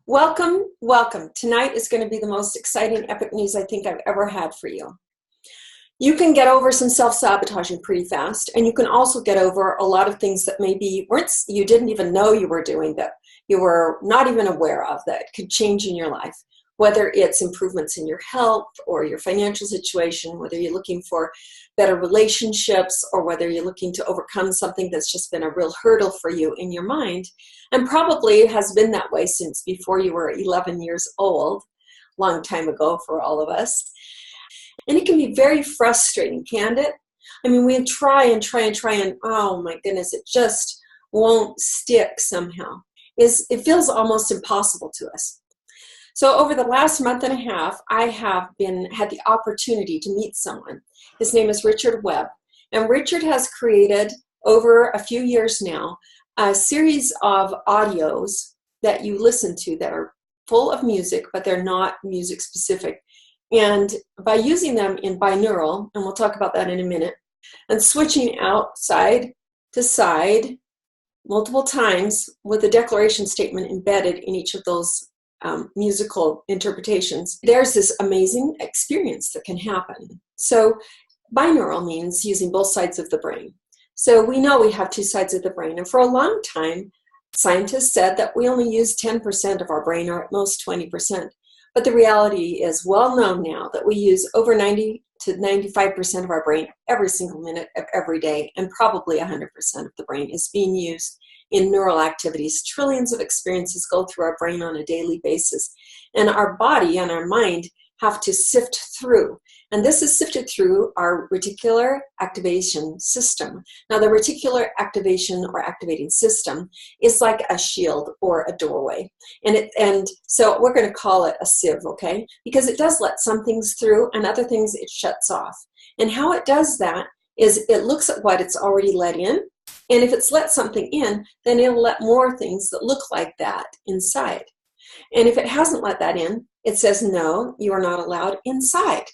Welcome, welcome. Tonight is going to be the most exciting, epic news I think I've ever had for you. You can get over some self-sabotaging pretty fast, and you can also get over a lot of things that maybe you didn't even know you were doing, that you were not even aware of, that could change in your life. Whether it's improvements in your health or your financial situation, whether you're looking for better relationships, or whether you're looking to overcome something that's just been a real hurdle for you in your mind, and probably has been that way since before you were 11 years old, long time ago for all of us. And it can be very frustrating, can't it? I mean, we try and try and try, and oh my goodness, it just won't stick somehow. It feels almost impossible to us. So over the last month and a half, I have had the opportunity to meet someone. His name is Richard Webb. And Richard has created, over a few years now, a series of audios that you listen to that are full of music, but they're not music specific. And by using them in binaural, and we'll talk about that in a minute, and switching out side to side multiple times with a declaration statement embedded in each of those musical interpretations, there's this amazing experience that can happen. So binaural means using both sides of the brain. So we know we have two sides of the brain, and for a long time, scientists said that we only use 10% of our brain, or at most 20%. But the reality is well known now that we use over 90 to 95% of our brain every single minute of every day, and probably 100% of the brain is being used in neural activities. Trillions of experiences go through our brain on a daily basis, and our body and our mind have to sift through. And this is sifted through our reticular activation system. Now, the reticular activation or activating system is like a shield or a doorway. And so we're going to call it a sieve, okay? Because it does let some things through, and other things it shuts off. And how it does that is it looks at what it's already let in, and if it's let something in, then it'll let more things that look like that inside. And if it hasn't let that in, it says, no, you are not allowed inside.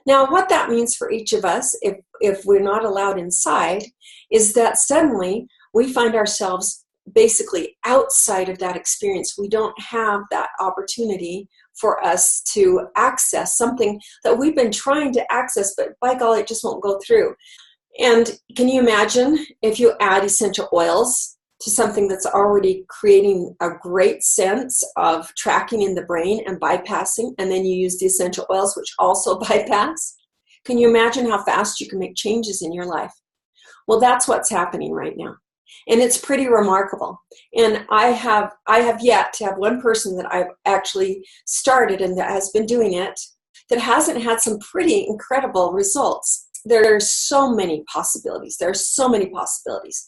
Now, what that means for each of us, if we're not allowed inside, is that suddenly we find ourselves basically outside of that experience. We don't have that opportunity for us to access something that we've been trying to access, but by golly, it just won't go through. And can you imagine if you add essential oils to something that's already creating a great sense of tracking in the brain and bypassing, and then you use the essential oils, which also bypass? Can you imagine how fast you can make changes in your life? Well, that's what's happening right now. And it's pretty remarkable. And I have yet to have one person that I've actually started and that has been doing it that hasn't had some pretty incredible results. There are so many possibilities. There are so many possibilities.